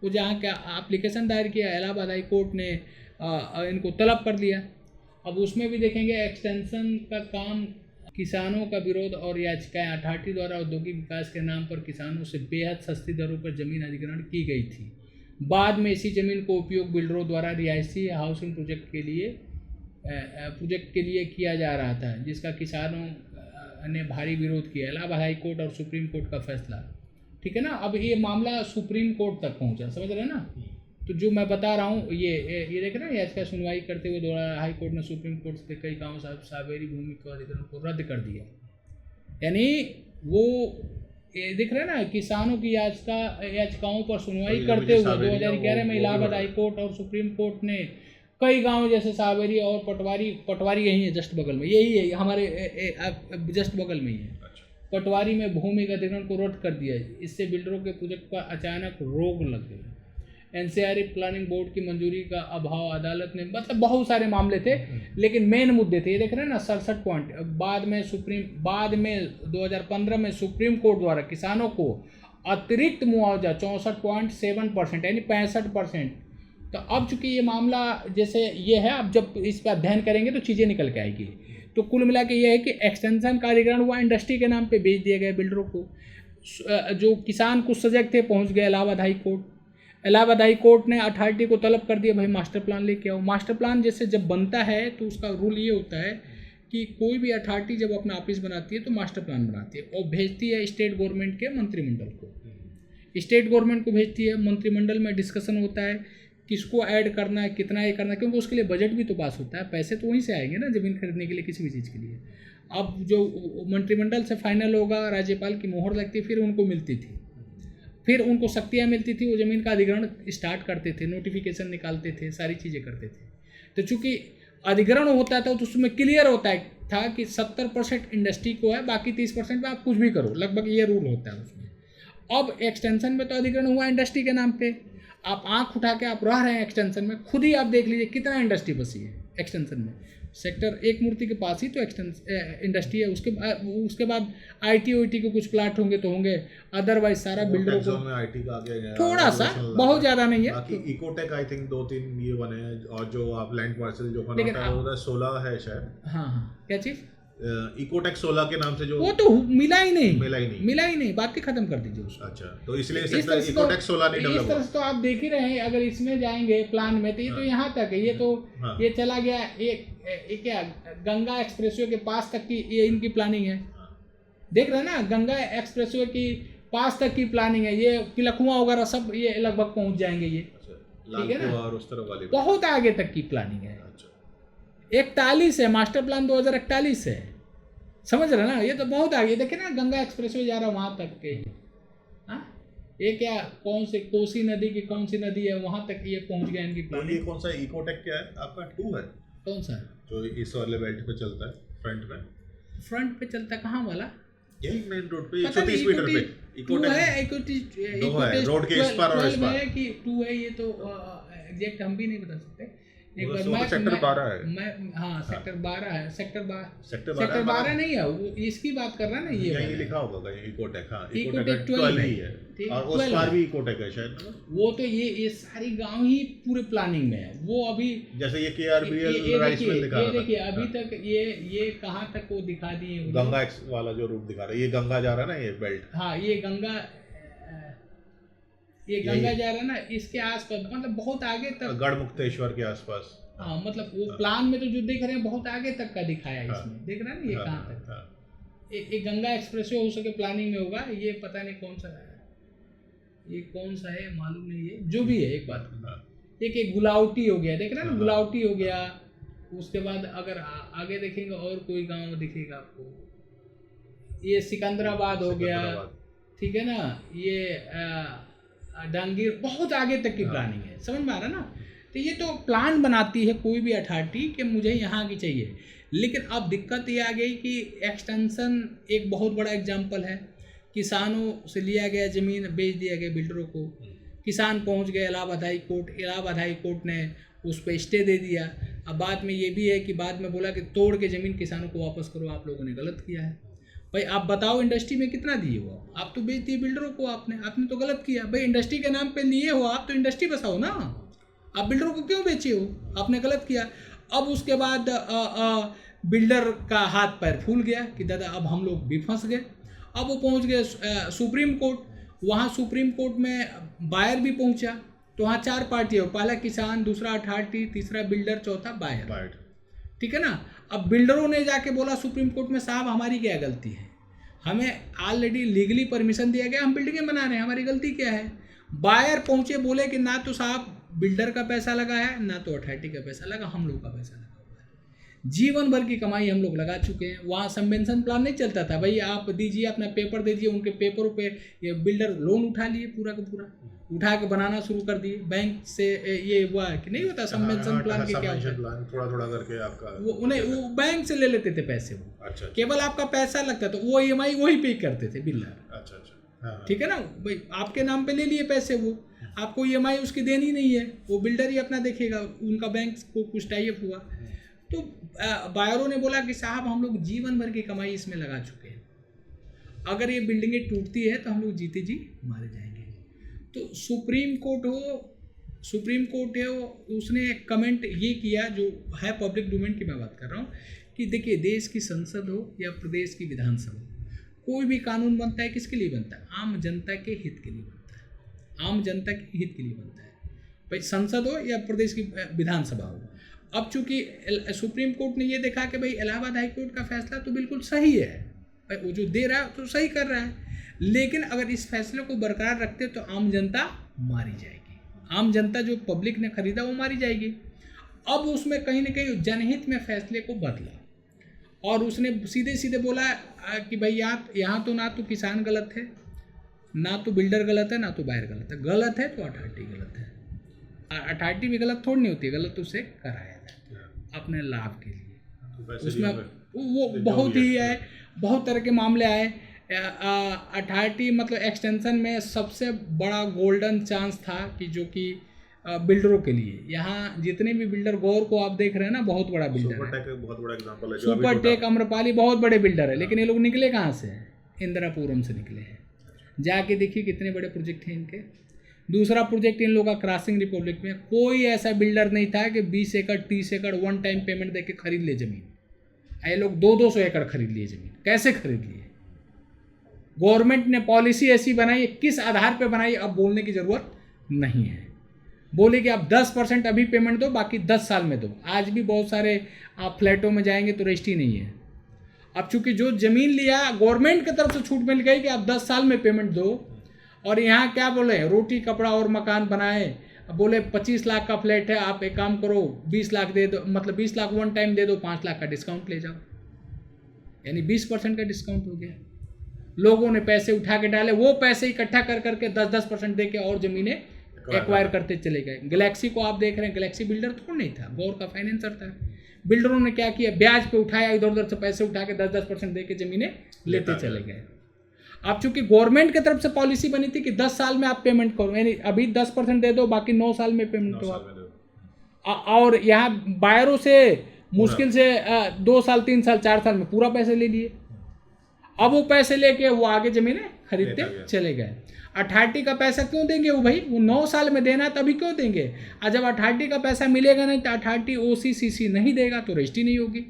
वो जहाँ का एप्लीकेशन दायर किया, इलाहाबाद हाई कोर्ट ने इनको तलब कर दिया। अब उसमें भी देखेंगे एक्सटेंशन का काम, किसानों का विरोध और याचिकाएं, अथॉरिटी द्वारा औद्योगिक विकास के नाम पर किसानों से बेहद सस्ती दरों पर जमीन अधिग्रहण की गई थी। बाद में इसी जमीन को उपयोग बिल्डरों द्वारा रिहायशी हाउसिंग प्रोजेक्ट के लिए किया जा रहा था, जिसका किसानों ने भारी विरोध किया। इलाहाबाद हाई कोर्ट और सुप्रीम कोर्ट का फैसला, ठीक है ना। अब ये मामला सुप्रीम कोर्ट तक पहुंचा, समझ रहे हैं ना। तो जो मैं बता रहा हूँ ये देख रहे हैं, याचिका सुनवाई करते हुए द्वारा हाई कोर्ट ने सुप्रीम कोर्ट से कई गाँव साबेरी भूमि के अधिग्रहण को रद्द कर दिया। यानी वो ये दिख रहा है ना, किसानों की याचिकाओं पर सुनवाई करते हुए 2011 में इलाहाबाद हाई कोर्ट और सुप्रीम कोर्ट ने कई गांव जैसे साबेरी और पटवारी यही है जस्ट बगल में, यही है हमारे जस्ट बगल में ही है। पटवारी में भूमि का अधिग्रहण को रद्द कर दिया। इससे बिल्डरों के प्रोजेक्ट पर अचानक रोक लग गई। एनसीआरई प्लानिंग बोर्ड की मंजूरी का अभाव, अदालत ने, मतलब बहुत सारे मामले थे, लेकिन मेन मुद्दे थे ये देख रहे हैं ना 67 पॉइंट। बाद में 2015 में सुप्रीम कोर्ट द्वारा किसानों को अतिरिक्त मुआवजा 64.7% यानी 65%। तो अब चूंकि ये मामला जैसे ये है, अब जब इस पर अध्ययन करेंगे तो चीज़ें निकल के आएगी। तो कुल मिला के ये है कि एक्सटेंशन का अधिग्रहण हुआ, इंडस्ट्री के नाम पे बेच दिए गए बिल्डरों को। जो किसान कुछ सजग थे पहुंच गए Allahabad high court. Allahabad high court ने अथॉरिटी को तलब कर दिया, भाई मास्टर प्लान लेके आओ। मास्टर प्लान जैसे जब बनता है तो उसका रूल ये होता है कि कोई भी अथॉरिटी जब अपना ऑफिस बनाती है तो मास्टर प्लान बनाती है और भेजती है स्टेट गवर्नमेंट के मंत्रिमंडल को। स्टेट गवर्नमेंट को भेजती है, मंत्रिमंडल में डिस्कशन होता है किसको ऐड करना है, कितना ये करना है, क्योंकि उसके लिए बजट भी तो पास होता है, पैसे तो वहीं से आएंगे ना ज़मीन खरीदने के लिए, किसी भी चीज़ के लिए। अब जो मंत्रिमंडल से फाइनल होगा, राज्यपाल की मोहर लगती, फिर उनको मिलती थी, फिर उनको शक्तियाँ मिलती थी, वो ज़मीन का अधिग्रहण स्टार्ट करते थे, नोटिफिकेशन निकालते थे, सारी चीज़ें करते थे। तो चूँकि अधिग्रहण होता था तो उसमें क्लियर होता था कि 70% इंडस्ट्री को है, बाकी 30% में आप कुछ भी करो, लगभग ये रूल होता है उसमें। अब एक्सटेंशन में तो अधिग्रहण हुआ इंडस्ट्री के नाम पे, आप आंख उठा के आप रह रहे हैं एक्सटेंशन में, खुद ही आप देख लीजिए कितना इंडस्ट्री बसी है एक्सटेंशन में। सेक्टर 1 मूर्ति के पास ही तो इंडस्ट्री है। उसके बाद IT के कुछ प्लाट होंगे तो होंगे, अदरवाइज सारा बिल्डरों को में IT का आ गया, थोड़ा सा, बहुत ज़्यादा नहीं है। बाकी इकोटेक आई थिंक 2-3 ये बने हैं, और जो आप लैंड पार्सल जो होता है वो 16 है शायद। हाँ, क्या चीज़? इकोटेक 16 के नाम से जो, वो तो मिला ही नहीं, बात ही खत्म कर दीजिए उसको। अच्छा, तो इसलिए इकोटेक 16 नहीं डेवलप। इस तरह से तो आप देख ही रहे हैं, अगर इसमें जाएंगे प्लान में तो ये तो यहाँ तक है, ये तो ये चला गया एक क्या गंगा एक्सप्रेसवे के पास तक की ये इनकी प्लानिंग है। देख रहे हैं ना, गंगा एक्सप्रेसवे की पास तक की प्लानिंग है, ये पिलखुआ वगैरह सब ये लगभग पहुँच जाएंगे ये, ठीक है ना, और उस तरफ वाले बहुत आगे तक की प्लानिंग है। 41 है, मास्टर प्लान 2041 है, समझ रहे ना, ये तो बहुत आगे। देखिए ना गंगा एक्सप्रेसवे जा रहा है वहाँ तक के, हाँ ये क्या कौन से कोसी नदी की कौन सी नदी है वहाँ तक ये पहुँच गया इनकी प्लानिंग। ये कौन सा इकोटेक क्या है आपका? 2 है? कौन सा जो इस वाले बेल्ट पे चलता है, फ्रंट पे चलता कहाँ वाला? यही मेन रोड पे 130 मीटर पे इकोटेक है, रोड के इस पार और इस पार है कि 2 है, ये तो एग्जैक्ट हम भी नहीं बता सकते। एक बार मैं सेक्टर 12 है। हाँ सेक्टर 12 है, सेक्टर 12 नहीं है वो, इसकी बात कर रहा है ना, ये यही लिखा होगा इकोटेक। हाँ, इकोटेक 12 ही है, और उस पार भी इकोटेक है शायद। वो तो ये सारी गांव ही पूरे प्लानिंग में है। वो अभी जैसे ये KRBL राइस मिल दिखा रहा है, देखिए अभी तक ये कहाँ तक वो दिखा दिए, गंगा एक्स वाला जो रूट दिखा रहा है, ये गंगा जा रहा है ना, ये बेल्ट। हाँ ये गंगा जा रहा है ना, इसके आसपास मतलब बहुत आगे तक, गढ़मुक्तेश्वर के आसपास। हाँ मतलब वो प्लान में तो जो देख रहे हैं बहुत आगे तक का दिखाया है इसमें, देख रहे हैं ना ये कहाँ तक। ये गंगा एक्सप्रेसवे हो सके प्लानिंग में होगा, ये पता नहीं कौन सा है, ये कौन सा है मालूम नहीं है, जो भी है एक बात। एक गुलावटी हो गया, देख रहे हैं ना, गुलावटी हो गया। उसके बाद अगर आगे देखेंगे और कोई गाँव दिखेगा आपको, ये सिकंदराबाद हो गया, ठीक है ना, ये डांगीर, बहुत आगे तक की प्लानिंग है, समझ में आ रहा है ना। तो ये तो प्लान बनाती है कोई भी अथॉरिटी कि मुझे यहाँ की चाहिए, लेकिन अब दिक्कत ये आ गई कि एक्सटेंशन एक बहुत बड़ा एग्जाम्पल है। किसानों से लिया गया ज़मीन बेच दिया गया बिल्डरों को, किसान पहुँच गए इलाहाबाद हाई कोर्ट ने उस पर स्टे दे दिया। अब बाद में ये भी है कि बाद में बोला कि तोड़ के ज़मीन किसानों को वापस करो, आप लोगों ने गलत किया है। भाई आप बताओ इंडस्ट्री में कितना दिए हो, आप तो बेच दिए बिल्डरों को, आपने तो गलत किया भाई। इंडस्ट्री के नाम पे लिए हो आप, तो इंडस्ट्री बसाओ ना, आप बिल्डरों को क्यों बेचे हो, आपने गलत किया। अब उसके बाद बिल्डर का हाथ पैर फूल गया कि दादा अब हम लोग भी फंस गए। अब वो पहुंच गए सुप्रीम कोर्ट, वहाँ सुप्रीम कोर्ट में बायर भी पहुंचा, तो वहाँ 4 पार्टियाँ, पहला किसान, दूसरा अथॉरिटी, तीसरा बिल्डर, चौथा बायर, ठीक है ना। अब बिल्डरों ने जाके बोला सुप्रीम कोर्ट में, साहब हमारी क्या गलती है, हमें ऑलरेडी लीगली परमिशन दिया गया, हम बिल्डिंगें बना रहे हैं, हमारी गलती क्या है। बायर पहुंचे, बोले कि ना तो साहब बिल्डर का पैसा लगा है, ना तो अथॉरिटी का पैसा लगा, हम लोग का पैसा लगा हुआ है, जीवन भर की कमाई हम लोग लगा चुके हैं। वहाँ सबवेंशन प्लान नहीं चलता था, भाई आप दीजिए अपना पेपर दीजिए, उनके पेपरों पे ये बिल्डर लोन उठा लिए, पूरा का पूरा उठा के बनाना शुरू कर दिए। बैंक से ये हुआ कि नहीं होता सबवेंशन प्लान के, क्या होता है थोड़ा थोड़ा करके आपका वो बैंक से ले लेते थे पैसे, वो अच्छा, केवल आपका पैसा लगता तो वो EMI वही पे करते थे बिल्डर। अच्छा, ठीक है ना भाई, आपके नाम पे ले लिए पैसे, वो आपको EMI उसकी देनी नहीं है, वो बिल्डर ही अपना देखेगा, उनका बैंक को कुछ टाइप हुआ। तो बायरों ने बोला कि साहब हम लोग जीवन भर की कमाई इसमें लगा चुके हैं, अगर ये बिल्डिंगें टूटती है तो हम लोग जीते जी मारे जाएंगे। तो सुप्रीम कोर्ट है वो, उसने कमेंट ये किया, जो है पब्लिक डोमेन की मैं बात कर रहा हूँ, कि देखिए देश की संसद हो या प्रदेश की विधानसभा, कोई भी कानून बनता है किसके लिए बनता है, आम जनता के हित के लिए बनता है, आम जनता के हित के लिए बनता है, भाई संसद हो या प्रदेश की विधानसभा हो। अब चूंकि सुप्रीम कोर्ट ने ये देखा कि भाई इलाहाबाद हाई कोर्ट का फैसला तो बिल्कुल सही है, भाई वो जो दे रहा है तो सही कर रहा है, लेकिन अगर इस फैसले को बरकरार रखते तो आम जनता मारी जाएगी, आम जनता जो पब्लिक ने खरीदा वो मारी जाएगी। अब उसमें कहीं ना कहीं जनहित में फैसले को बदला, और उसने सीधे सीधे बोला कि भाई यहाँ तो ना तो किसान गलत है, ना तो बिल्डर गलत है, ना तो बायर गलत है, गलत है तो अथॉरिटी गलत है। अथॉरिटी भी गलत थोड़ी नहीं होती है, गलत उसे कराया जाता है अपने लाभ के लिए। उसमें वो बहुत ही है, बहुत तरह के मामले आए। अथॉरिटी मतलब एक्सटेंशन में सबसे बड़ा गोल्डन चांस था कि जो कि बिल्डरों के लिए, यहाँ जितने भी बिल्डर, गौर को आप देख रहे हैं ना, बहुत बड़ा बिल्डर है, बहुत बड़ा एग्जांपल है, सुपरटेक, आम्रपाली बहुत बड़े बिल्डर है, लेकिन ये लोग निकले कहाँ से, इंदिरापुरम से निकले हैं। जाके देखिए कितने बड़े प्रोजेक्ट हैं इनके। दूसरा प्रोजेक्ट इन लोगों का क्रॉसिंग रिपब्लिक में, कोई ऐसा बिल्डर नहीं था कि 20 एकड़ 30 एकड़ वन टाइम पेमेंट देके खरीद ले जमीन। ये लोग 200-200 एकड़ खरीद लिए जमीन, कैसे खरीद लिए, गवर्नमेंट ने पॉलिसी ऐसी बनाई, किस आधार पे बनाई अब बोलने की ज़रूरत नहीं है। बोले कि आप 10% अभी पेमेंट दो, बाकी 10 साल में दो। आज भी बहुत सारे आप फ्लैटों में जाएंगे तो रजिस्ट्री नहीं है। अब चूंकि जो ज़मीन लिया गवर्नमेंट की तरफ से छूट मिल गई कि आप 10 साल में पेमेंट दो, और यहाँ क्या बोले, रोटी कपड़ा और मकान बनाए, बोले 25 लाख का फ्लैट है, आप एक काम करो 20 लाख दे दो, मतलब 20 लाख वन टाइम दे दो, 5 लाख का डिस्काउंट ले जाओ, यानी 20% का डिस्काउंट हो गया। लोगों ने पैसे उठा के डाले, वो पैसे इकट्ठा कर करके 10-10% दे के और ज़मीनें एक्वायर करते चले गए। गैलेक्सी को आप देख रहे हैं, गैलेक्सी बिल्डर थोड़ा नहीं था, गौर का फाइनेंसर था। बिल्डरों ने क्या किया, ब्याज पे उठाया, इधर उधर से पैसे उठा के 10-10% दे के ज़मीनें लेते चले गए। अब चूंकि गवर्नमेंट की तरफ से पॉलिसी बनी थी कि 10 साल में आप पेमेंट करो, यानी अभी 10% दे दो, बाकी 9 साल में पेमेंट दो आप। और यहाँ बायरों से मुश्किल से 2 साल 3 साल 4 साल में पूरा पैसे ले लिए। अब वो पैसे लेके वो आगे ज़मीनें खरीदते चले गए। अथॉरिटी का पैसा क्यों देंगे वो भाई, वो 9 साल में देना है तभी क्यों देंगे। और जब अथॉरिटी का पैसा मिलेगा नहीं तो अथॉरिटी OC/CC नहीं देगा तो रजिस्ट्री नहीं होगी।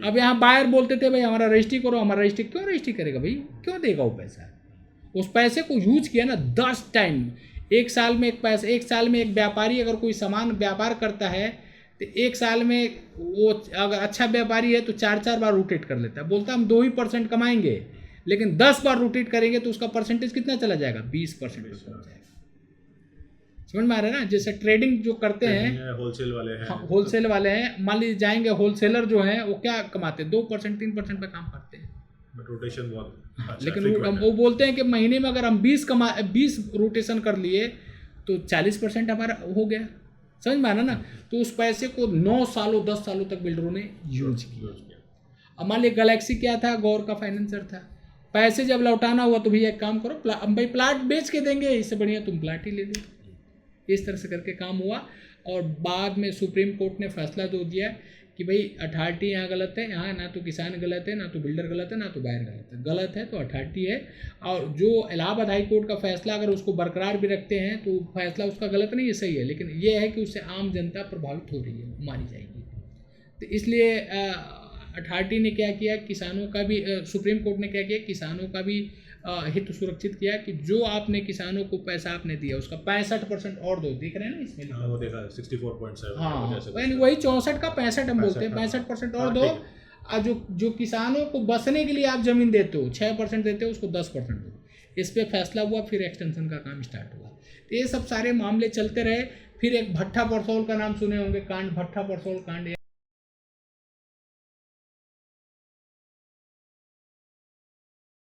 अब यहाँ बायर बोलते थे भाई हमारा रजिस्ट्री करो, हमारा रजिस्ट्री, क्यों रजिस्ट्री करेगा भाई, क्यों देगा वो पैसा। उस पैसे को यूज किया ना 10 टाइम, एक साल में एक व्यापारी अगर कोई सामान व्यापार करता है तो एक साल में वो अगर अच्छा व्यापारी है तो 4-4 बार रोटेट कर लेता है। बोलता हम 2% कमाएंगे, लेकिन 10 बार रोटेट करेंगे तो उसका परसेंटेज कितना चला जाएगा, 20% पहुंच जाएगा। समझ में आ रहा है ना। जैसे ट्रेडिंग जो करते हैं, होलसेल वाले हैं, हाँ, होलसेल वाले हैं, मान लीजिए जाएंगे, होलसेलर जो हैं वो क्या कमाते हैं, 2% 3% पे काम करते हैं, रोटेशन बहुत अच्छा, लेकिन वो बोलते हैं कि महीने में अगर हम 20 रोटेशन कर लिए तो 40% हमारा हो गया। समझ में आना ना। तो उस पैसे को 9 सालों 10 सालों तक बिल्डरों ने यूज किया। अब मान लीजिए गैलेक्सी क्या था, गौर का फाइनेंसर था, पैसे जब लौटाना हुआ तो भैया एक काम करो, भाई प्लाट बेच के देंगे, इससे बढ़िया तुम प्लाट ही ले लो। इस तरह से करके काम हुआ और बाद में सुप्रीम कोर्ट ने फैसला दे दिया कि भाई अथॉरिटी यहाँ गलत है, यहाँ ना तो किसान गलत है, ना तो बिल्डर गलत है, ना तो बायर गलत है तो अथॉरिटी है। और जो इलाहाबाद हाई कोर्ट का फैसला अगर उसको बरकरार भी रखते हैं तो फैसला उसका गलत नहीं है, सही है, लेकिन ये है कि उससे आम जनता प्रभावित हो रही है, मारी जाएगी। तो इसलिए अथॉरिटी ने क्या किया, किसानों का भी सुप्रीम कोर्ट ने क्या किया, किसानों का भी हित सुरक्षित किया कि जो आपने किसानों को पैसा आपने दिया उसका 65% और दो, देख रहे हैं ना इसमें लिखा, वो देखा 64.7। हाँ वही 64 का 65 हम बोलते हैं, 65% और दो। और जो किसानों को बसने के लिए आप जमीन देते हो 6% देते हो, उसको 10% दो। इस पे फैसला हुआ, फिर एक्सटेंशन का काम स्टार्ट हुआ। तो ये सब सारे मामले चलते रहे। फिर एक भट्टा परसौल का नाम सुने होंगे, कांड भट्टा परसौल कांड।